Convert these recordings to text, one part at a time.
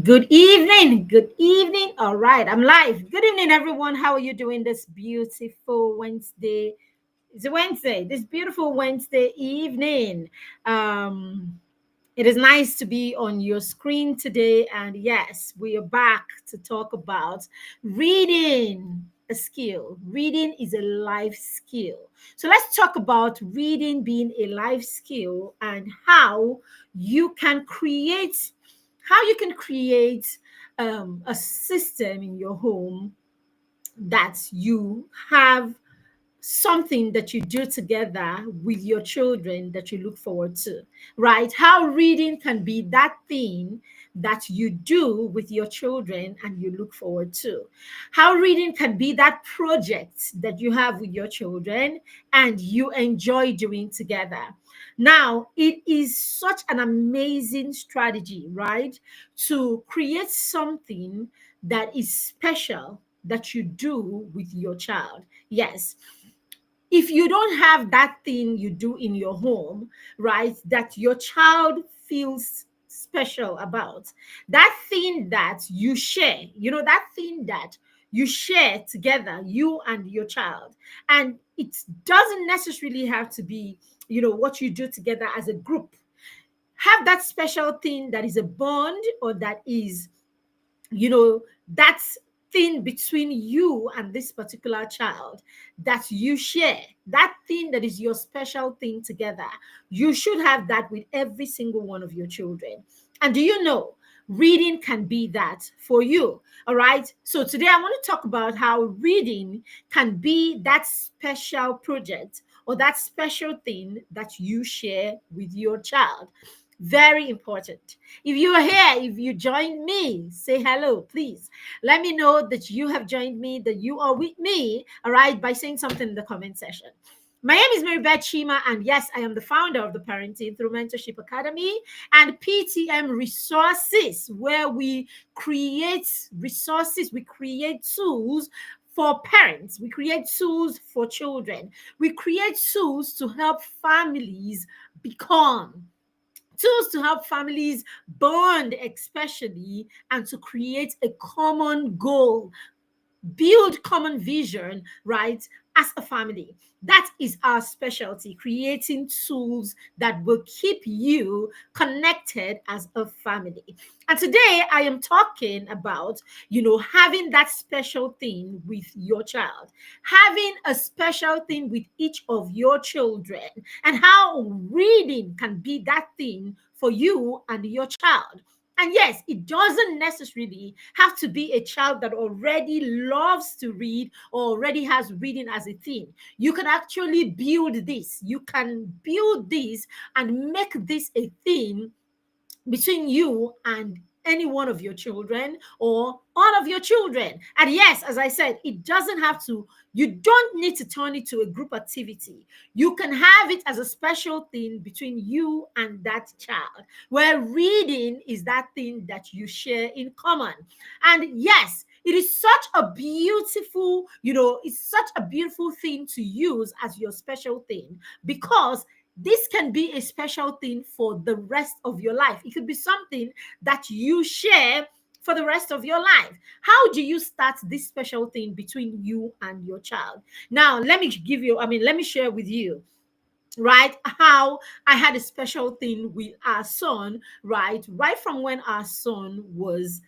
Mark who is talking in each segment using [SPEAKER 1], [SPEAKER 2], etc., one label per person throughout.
[SPEAKER 1] Good evening. Good evening. All right, I'm live. Good evening, everyone. How are you doing this beautiful Wednesday? It's a Wednesday. This beautiful Wednesday evening. It is nice to be on your screen today. And yes, we are back to talk about reading a skill. Reading is a life skill. So let's talk about reading being a life skill and you can create how you can create a system in your home that you have something that you do together with your children that you look forward to, right? How reading can be that thing that you do with your children and you look forward to. How reading can be that project that you have with your children and you enjoy doing together. Now, it is such an amazing strategy, right? To create something that is special that you do with your child. Yes, if you don't have that thing you do in your home, right, that your child feels special about, that thing that you share, that thing that you share together, you and your child. And it doesn't necessarily have to be, what you do together as a group. Have that special thing that is a bond or that is that's thing between you and this particular child that you share, that thing that is your special thing together. You should have that with every single one of your children. And do you know, reading can be that for you. All right, so today I want to talk about how reading can be that special project or that special thing that you share with your child. Very important. If you are here, if you joined me, say hello, please. Let me know that you have joined me, that you are with me, all right, by saying something in the comment section. My name is Mary Beth Chima, and yes, I am the founder of the Parenting Through Mentorship Academy and PTM Resources, where we create resources, we create tools for parents, we create tools for children, we create tools to help families become tools to help families bond, especially, and to create a common goal, build common vision, right, as a family. That is our specialty, creating tools that will keep you connected as a family. And today I am talking about, having that special thing with your child, having a special thing with each of your children, and how reading can be that thing for you and your child. And yes, it doesn't necessarily have to be a child that already loves to read or already has reading as a thing. You can actually build this. You can build this and make this a thing between you and any one of your children or all of your children. And yes, as I said, it doesn't have to, you don't need to turn it to a group activity. You can have it as a special thing between you and that child, where reading is that thing that you share in common. And yes, it is such a beautiful, it's such a beautiful thing to use as your special thing, because this can be a special thing for the rest of your life. It could be something that you share for the rest of your life. How do you start this special thing between you and your child? Now, let me share with you, right, how I had a special thing with our son, right from when our son was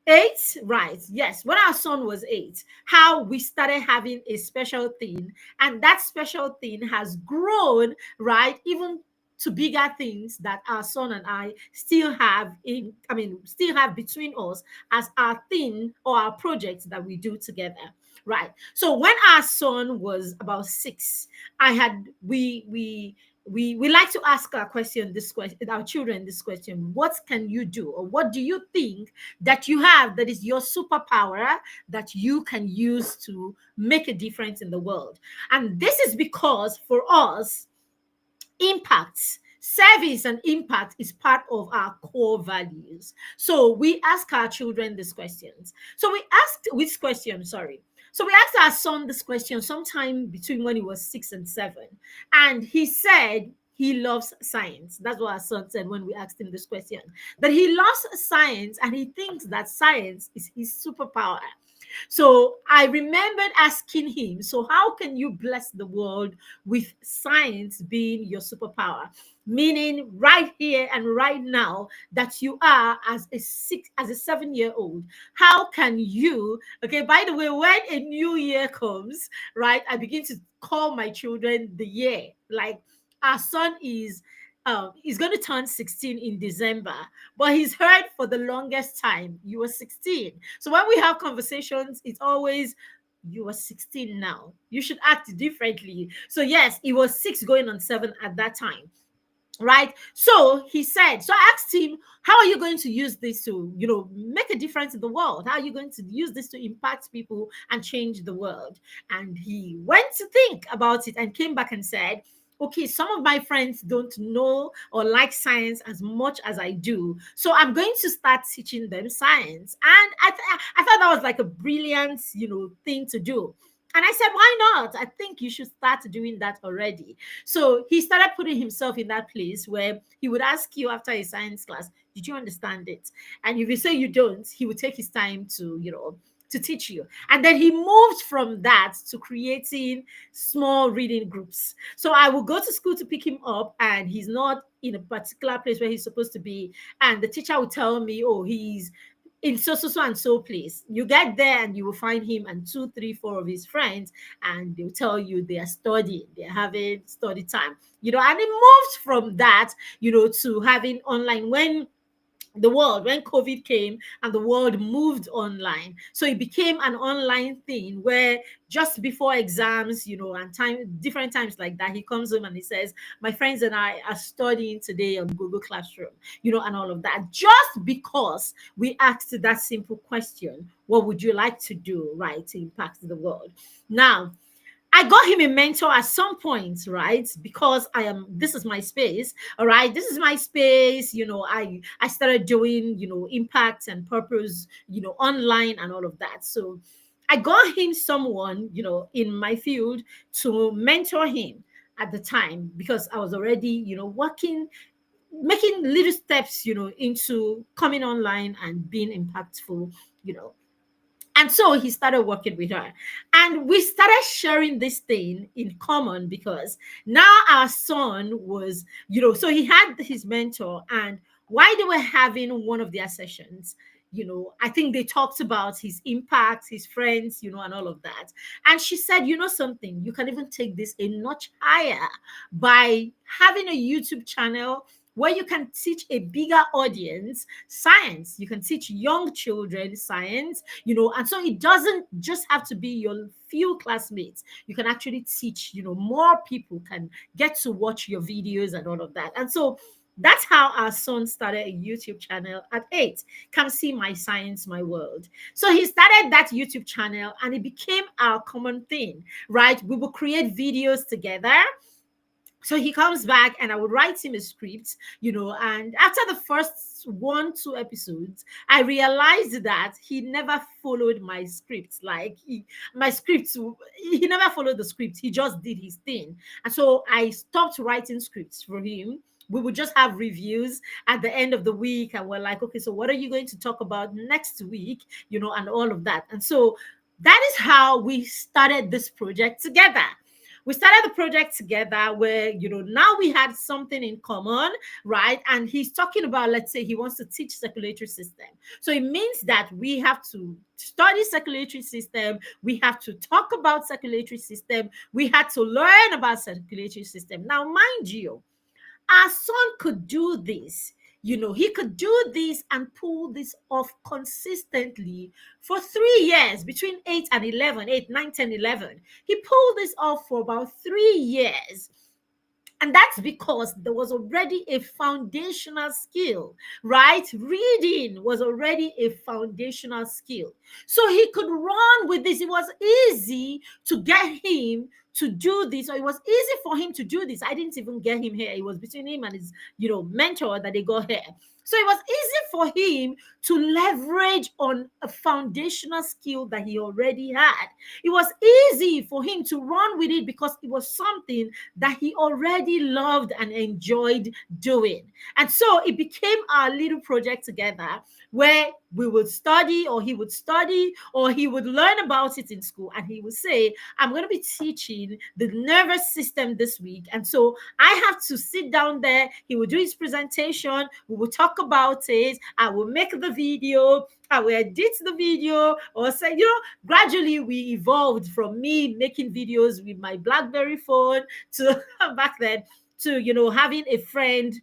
[SPEAKER 1] 8, right? Yes, when our son was 8, how we started having a special thing, and that special thing has grown, right, even to bigger things that our son and I still have still have between us as our thing or our project that we do together. Right. So when our son was about 6, I had we like to ask our children this question: what can you do, or what do you think that you have that is your superpower that you can use to make a difference in the world? And this is because for us, impact, service and impact is part of our core values. So we ask our children these questions. So we asked our son this question sometime between when he was 6 and 7. And he said he loves science. That's what our son said when we asked him this question. That he loves science and he thinks that science is his superpower. So I remembered asking him, so how can you bless the world with science being your superpower? Meaning right here and right now that you are as a 7 year old. How can you, okay, by the way, when a new year comes, right, I begin to call my children the year. Like our son is going to turn 16 in December, but he's heard for the longest time you were 16. So when we have conversations, it's always you are 16 now. You should act differently. So yes, it was 6 going on 7 at that time. Right. So he said, so I asked him, how are you going to use this to, make a difference in the world? How are you going to use this to impact people and change the world? And he went to think about it and came back and said, okay, some of my friends don't know or like science as much as I do. So I'm going to start teaching them science. And I thought that was like a brilliant, thing to do. And I said, why not? I think you should start doing that already. So he started putting himself in that place where he would ask you after a science class, did you understand it? And if you say you don't, he would take his time to teach you. And then he moved from that to creating small reading groups. So I will go to school to pick him up, and he's not in a particular place where he's supposed to be. And the teacher will tell me, oh, he's in so and so place. You get there and you will find him and 2, 3, 4 of his friends, and they'll tell you they are studying, they're having study time, and it moved from that, to having online when COVID came and the world moved online. So it became an online thing where just before exams, and different times like that, he comes home and he says, my friends and I are studying today on Google Classroom, and all of that, just because we asked that simple question, what would you like to do, right, to impact the world? Now, I got him a mentor at some point, right? Because this is my space, all right? This is my space, I started doing, impact and purpose, online and all of that. So I got him someone, in my field to mentor him at the time, because I was already, working, making little steps, into coming online and being impactful, you know. And so he started working with her. And we started sharing this thing in common, because now our son was, so he had his mentor. And while they were having one of their sessions, I think they talked about his impact, his friends, and all of that. And she said, something, you can even take this a notch higher by having a YouTube channel where you can teach a bigger audience science. You can teach young children science, and so it doesn't just have to be your few classmates. You can actually teach, more people can get to watch your videos and all of that. And so that's how our son started a YouTube channel at 8. Come see my science, my world. So he started that YouTube channel and it became our common thing, right? We will create videos together. So he comes back and I would write him a script, and after the first 1, 2 episodes, I realized that he never followed my script. Like he never followed the script. He just did his thing. And so I stopped writing scripts for him. We would just have reviews at the end of the week. And we're like, okay, so what are you going to talk about next week? And all of that. And so that is how we started this project together. We started the project together where, now we had something in common, right? And he's talking about, let's say he wants to teach circulatory system. So it means that we have to study circulatory system. We have to talk about circulatory system. We had to learn about circulatory system. Now, mind you, our son could do this. He could do this and pull this off consistently for 3 years, between 8 and 11, 8, 9, 10, 11. He pulled this off for about 3 years. And that's because there was already a foundational skill, right? Reading was already a foundational skill. So he could run with this. It was easy to get him to do this, or it was easy for him to do this. I didn't even get him here. It was between him and his, mentor that they got here. So it was easy for him to leverage on a foundational skill that he already had. It was easy for him to run with it because it was something that he already loved and enjoyed doing. And so it became our little project together where we would study, or he would study, or he would learn about it in school. And he would say, I'm going to be teaching the nervous system this week. And so I have to sit down there. He would do his presentation. We will talk about it. I will make the video. I will edit the video, or say, gradually we evolved from me making videos with my BlackBerry phone to back then to, having a friend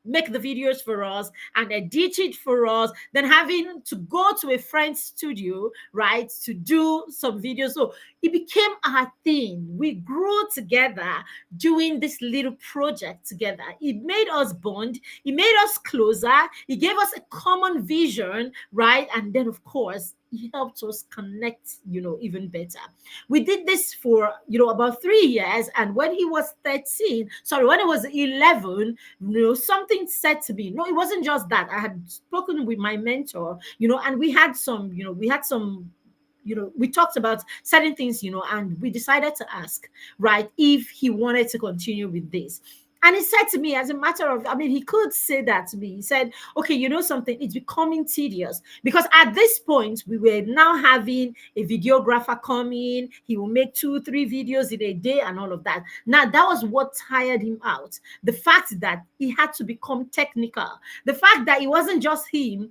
[SPEAKER 1] make the videos for us and edit it for us, then having to go to a friend's studio, right, to do some videos. So it became our thing. We grew together doing this little project together. It made us bond. It made us closer. It gave us a common vision, right? And then, of course, he helped us connect, even better. We did this for, about 3 years. And when he was 13, sorry, when he was 11, something said to me, no, it wasn't just that. I had spoken with my mentor, and we had some, we talked about certain things, and we decided to ask, right, if he wanted to continue with this. And he said to me, as a matter of, he could say that to me. He said, okay, something, it's becoming tedious. Because at this point, we were now having a videographer come in. He will make 2-3 videos in a day and all of that. Now, that was what tired him out. The fact that he had to become technical. The fact that it wasn't just him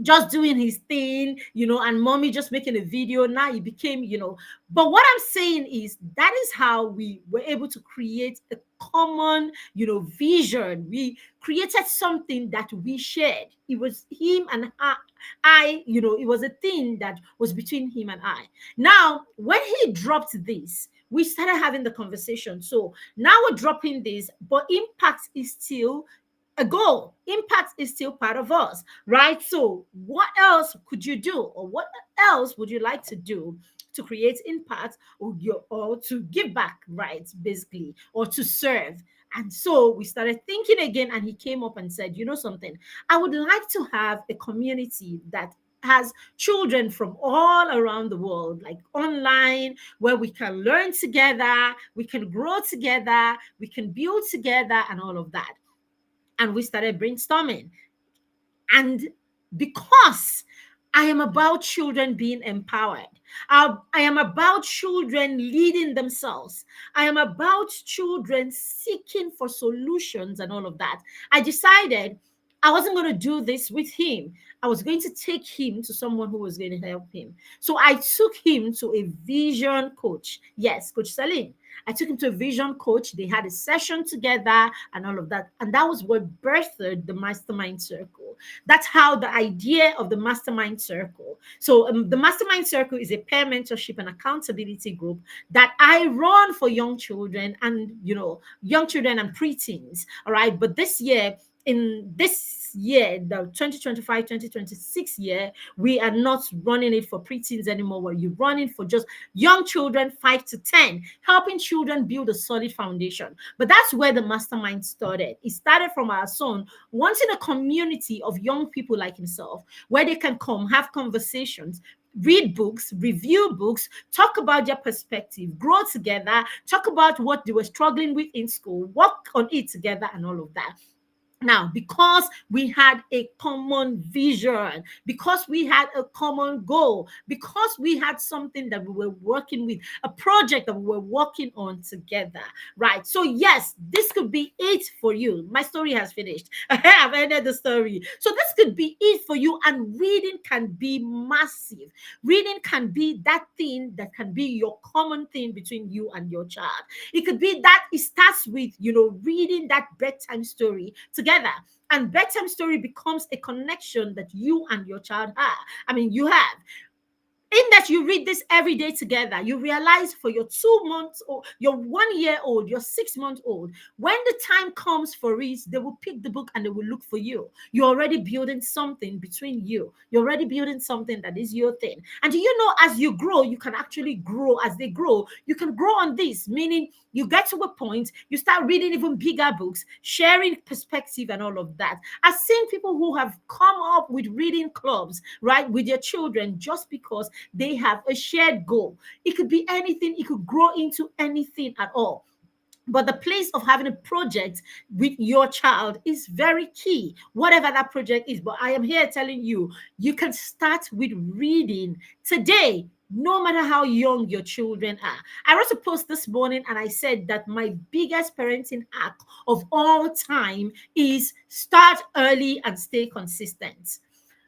[SPEAKER 1] just doing his thing, and mommy just making a video. Now it became, but what I'm saying is that is how we were able to create a common, vision. We created something that we shared. It was him and I, it was a thing that was between him and I. Now, when he dropped this, we started having the conversation. So now we're dropping this, but impact is still a goal. Impact is still part of us, right? So what else could you do, or what else would you like to do to create impact, or to give back, right? Basically, or to serve. And so we started thinking again, and he came up and said, something, I would like to have a community that has children from all around the world, like online, where we can learn together, we can grow together, we can build together, and all of that. And we started brainstorming. And because I am about children being empowered, I am about children leading themselves, I am about children seeking for solutions and all of that, I decided I wasn't going to do this with him. I was going to take him to someone who was going to help him. So I took him to a vision coach. Yes, Coach Salim. I took him to a vision coach. They had a session together and all of that. And that was what birthed the Mastermind Circle. That's how the idea of the Mastermind Circle. So the Mastermind Circle is a peer mentorship and accountability group that I run for young children and, young children and preteens. All right. But in this year, the 2025-2026 year, we are not running it for preteens anymore. We're running for just young children 5 to 10, helping children build a solid foundation. But that's where the mastermind started. It started from our son wanting a community of young people like himself, where they can come, have conversations, read books, review books, talk about their perspective, grow together, talk about what they were struggling with in school, work on it together, and all of that. Now, because we had a common vision, because we had a common goal, because we had something that we were working with, a project that we were working on together, right? So yes, this could be it for you. My story has finished. I've ended the story. So this could be it for you, and reading can be massive. Reading can be that thing that can be your common thing between you and your child. It could be that it starts with, reading that bedtime story together. And bedtime story becomes a connection that you and your child have. You have. In that you read this every day together, you realize for your 2 months or your 1 year old, your 6 month old, when the time comes for it, they will pick the book and they will look for you. You're already building something between you. You're already building something that is your thing. And do you know, as you grow, you can actually grow. As they grow, you can grow on this, meaning you get to a point, you start reading even bigger books, sharing perspective and all of that. I've seen people who have come up with reading clubs, right, with their children just because they have a shared goal. It could be anything, it could grow into anything at all. But the place of having a project with your child is very key, whatever that project is. But I am here telling you, you can start with reading today, no matter how young your children are. I wrote a post this morning and I said that my biggest parenting hack of all time is start early and stay consistent.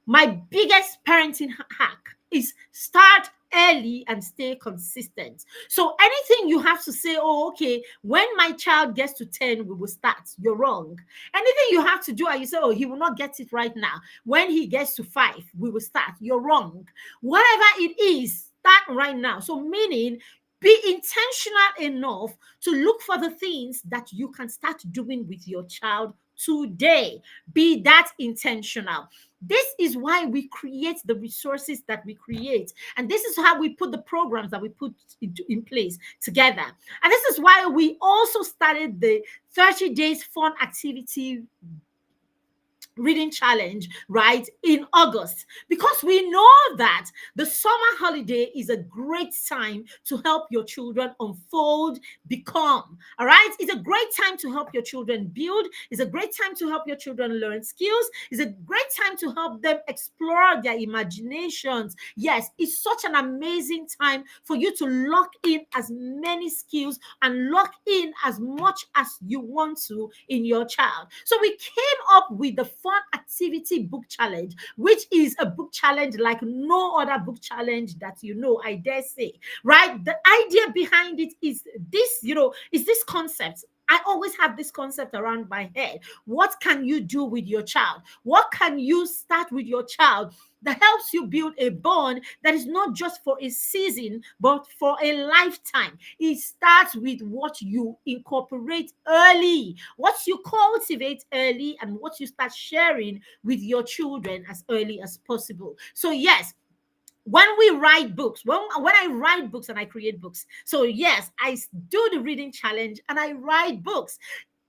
[SPEAKER 1] My biggest parenting hack is start early and stay consistent. So anything you have to say, oh, okay, when my child gets to 10, we will start. You're wrong. Anything you have to do, and you say, oh, he will not get it right now. When he gets to 5, we will start. You're wrong. Whatever it is, start right now. So meaning, be intentional enough to look for the things that you can start doing with your child today. Be that intentional. This is why we create the resources that we create. And this is how we put the programs that we put in place together. And this is why we also started the 30 days fun activity reading challenge, right, in August, because we know that the summer holiday is a great time to help your children unfold, become. All right, it's a great time to help your children build. It's a great time to help your children learn skills. It's a great time to help them explore their imaginations. Yes, it's such an amazing time for you to lock in as many skills and lock in as much as you want to in your child. So we came up with the fun activity book challenge, which is a book challenge like no other book challenge that I dare say, right? The idea behind it is this, is this concept. I always have this concept around my head. What can you do with your child? What can you start with your child that helps you build a bond that is not just for a season, but for a lifetime? It starts with what you incorporate early, what you cultivate early, and what you start sharing with your children as early as possible. So, yes, when we write books, when I write books and I create books. So yes, I do the reading challenge and I write books.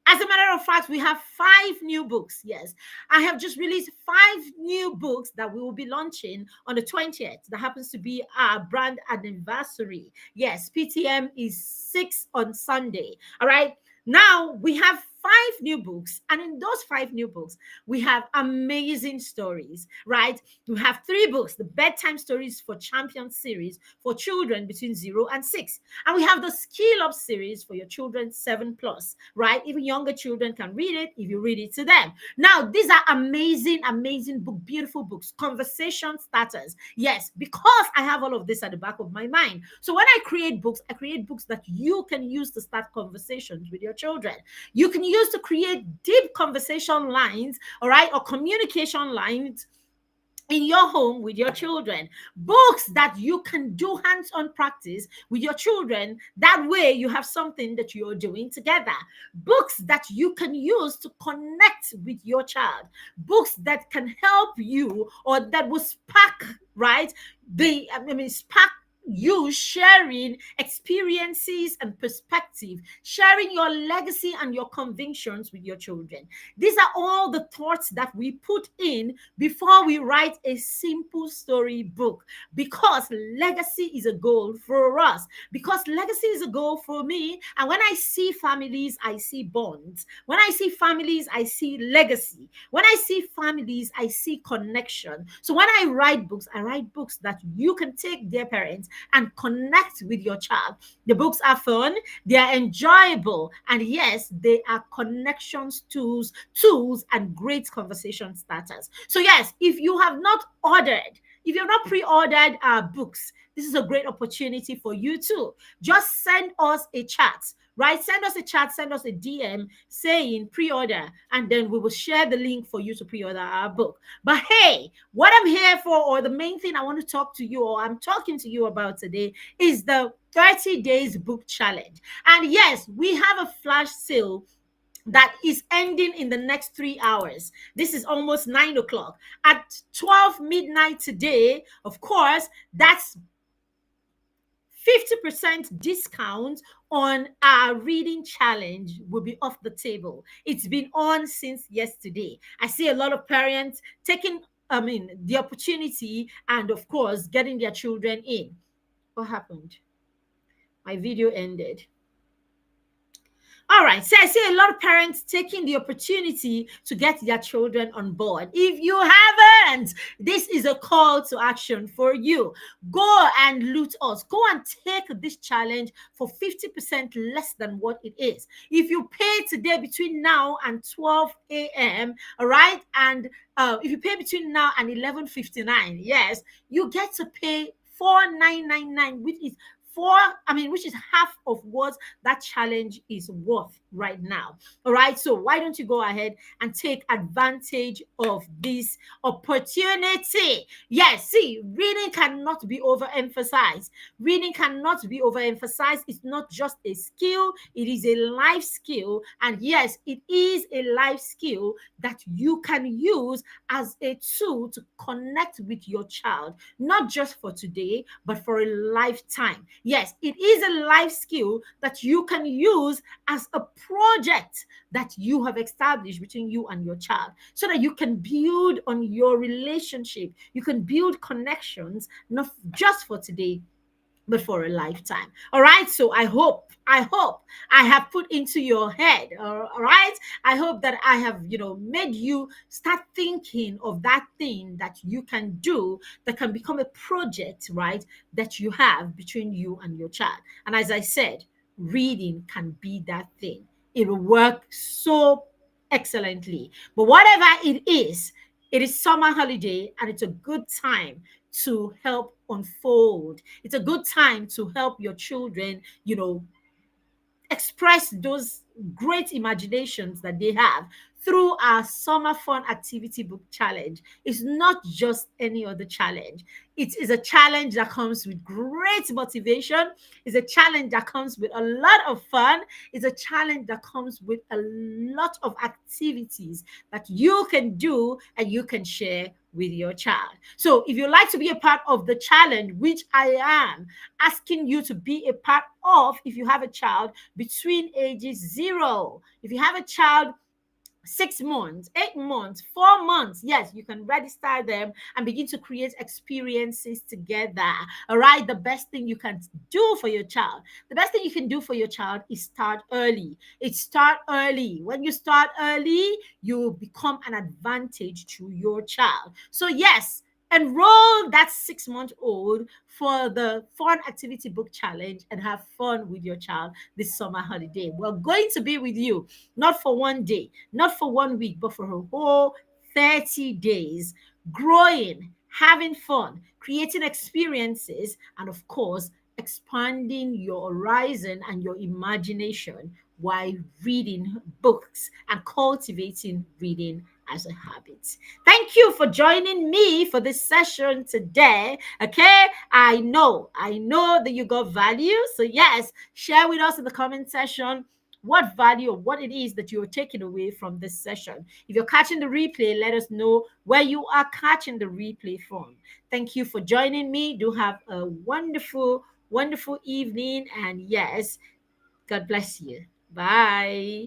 [SPEAKER 1] As a matter of fact, we have 5 new books. Yes, I have just released 5 new books that we will be launching on the 20th. That happens to be our brand anniversary. Yes, PTM is 6 on Sunday. All right. Now we have 5 new books, and in those 5 new books, we have amazing stories, right? We have 3 books: the bedtime stories for champion series for children between 0 and 6, and we have the skill up series for your children 7+, right? Even younger children can read it if you read it to them. Now, these are amazing, amazing book, beautiful books, conversation starters. Yes, because I have all of this at the back of my mind. So when I create books that you can use to start conversations with your children. You can use to create deep conversation lines, all right, or communication lines in your home with your children. Books that you can do hands-on practice with your children. That way you have something that you're doing together. Books that you can use to connect with your child. Books that can help you, or that will spark, right, spark you sharing experiences and perspective, sharing your legacy and your convictions with your children. These are all the thoughts that we put in before we write a simple story book, because legacy is a goal for us, because legacy is a goal for me. And when I see families, I see bonds. When I see families, I see legacy. When I see families, I see connection. So when I write books that you can take, dear parents, and connect with your child. The books are fun, they are enjoyable, and yes, they are connections tools and great conversation starters. So yes, if you have not pre-ordered our books, this is a great opportunity for you too. Just send us a chat right? Send us a chat, send us a DM saying pre-order, and then we will share the link for you to pre-order our book. But hey, what I'm here for, or the main thing I want to talk to you, or I'm talking to you about today, is the 30 days book challenge. And yes, we have a flash sale that is ending in the next 3 hours. This is almost 9 o'clock. At 12 midnight today, of course, that's 50% discount on our reading challenge will be off the table. It's been on since yesterday. I see a lot of parents taking, the opportunity and, of course, getting their children in. What happened? My video ended. All right. So I see a lot of parents taking the opportunity to get their children on board. If you haven't, this is a call to action for you. Go and loot us. Go and take this challenge for 50% less than what it is. If you pay today between now and 12 a.m., all right, and if you pay between now and 11:59, yes, you get to pay 4,999, which is which is half of what that challenge is worth right now. All right. So why don't you go ahead and take advantage of this opportunity? Yes, see, reading cannot be overemphasized. Reading cannot be overemphasized. It's not just a skill, it is a life skill. And yes, it is a life skill that you can use as a tool to connect with your child, not just for today, but for a lifetime. Yes, it is a life skill that you can use as a project that you have established between you and your child, so that you can build on your relationship. You can build connections, not just for today, but for a lifetime. All right. So I hope I have put into your head. All right. I hope that I have, made you start thinking of that thing that you can do that can become a project, right? That you have between you and your child. And as I said, reading can be that thing. It will work so excellently. But whatever it is summer holiday and it's a good time to help unfold. It's a good time to help your children, express those great imaginations that they have through our summer fun activity book challenge. It's not just any other challenge. It is a challenge that comes with great motivation. It's a challenge that comes with a lot of fun. It's a challenge that comes with a lot of activities that you can do and you can share with your child. So if you'd like to be a part of the challenge, which I am asking you to be a part of, if you have a child between ages 0, if you have a child 6 months, 8 months, 4 months, yes, you can register them and begin to create experiences together. All right. The best thing you can do for your child, the best thing you can do for your child is start early. It's start early. When you start early, you become an advantage to your child. So, yes, enroll that 6 month old for the fun activity book challenge and have fun with your child this summer holiday. We're going to be with you, not for one day, not for 1 week, but for a whole 30 days, growing, having fun, creating experiences, and of course, expanding your horizon and your imagination while reading books and cultivating reading as a habit. Thank you for joining me for this session today. Okay, I know that you got value. So yes, share with us in the comment section what value or what it is that you're taking away from this session. If you're catching the replay, let us know where you are catching the replay from. Thank you for joining me. Do have a wonderful, wonderful evening. And yes, God bless you. Bye.